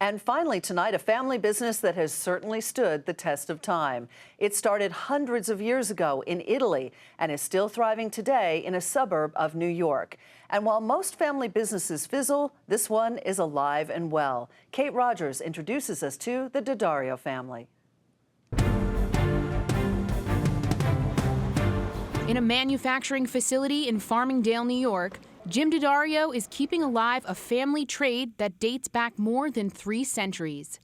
And finally tonight, a family business that has certainly stood the test of time. It started hundreds of years ago in Italy and is still thriving today in a suburb of New York. And while most family businesses fizzle, this one is alive and well. Kate Rogers introduces us to the D'Addario family. In a manufacturing facility in Farmingdale, New York, Jim D'Addario is keeping alive a family trade that dates back more than 3 centuries.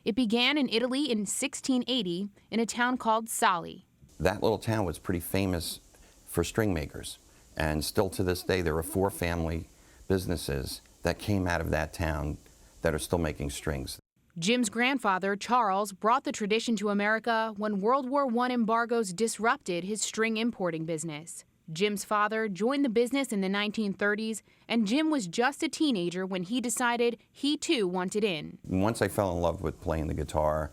It began in Italy in 1680 in a town called Sali. That little town was pretty famous for string makers, and still to this day there are 4 family businesses that came out of that town that are still making strings. Jim's grandfather, Charles, brought the tradition to America when World War I embargoes disrupted his string importing business. Jim's father joined the business in the 1930s, and Jim was just a teenager when he decided he too wanted in. Once I fell in love with playing the guitar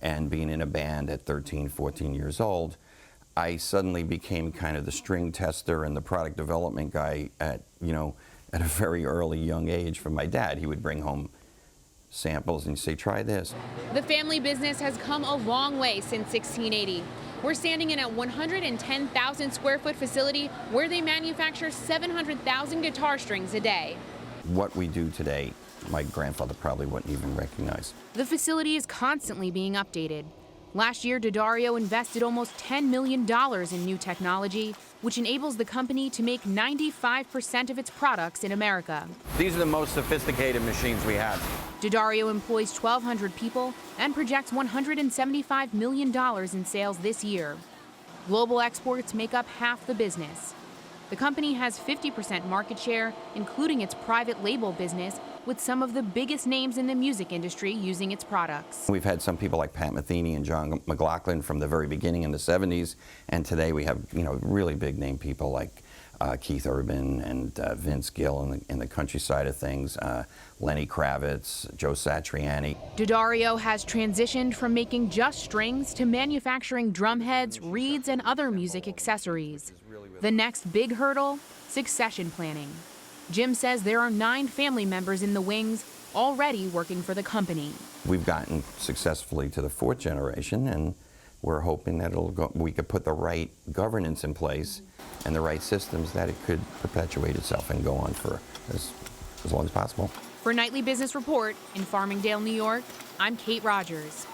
and being in a band at 13, 14 years old, I suddenly became kind of the string tester and the product development guy at a very early young age from my dad. He would bring home samples and say, try this. The family business has come a long way since 1680. We're standing in a 110,000 square foot facility where they manufacture 700,000 guitar strings a day. What we do today, my grandfather probably wouldn't even recognize. The facility is constantly being updated. Last year, D'Addario invested almost $10 million in new technology, which enables the company to make 95% of its products in America. These are the most sophisticated machines we have. D'Addario employs 1,200 people and projects $175 million in sales this year. Global exports make up half the business. The company has 50% market share, including its private label business, with some of the biggest names in the music industry using its products. We've had some people like Pat Metheny and John McLaughlin from the very beginning in the 70s, and today we have really big name people like Keith Urban and Vince Gill in the country side of things, Lenny Kravitz, Joe Satriani. D'Addario has transitioned from making just strings to manufacturing drum heads, reeds, and other music accessories. The next big hurdle, succession planning. Jim says there are 9 family members in the wings already working for the company. We've gotten successfully to the 4th generation, and we're hoping that we could put the right governance in place and the right systems that it could perpetuate itself and go on for as long as possible. For Nightly Business Report in Farmingdale, New York, I'm Kate Rogers.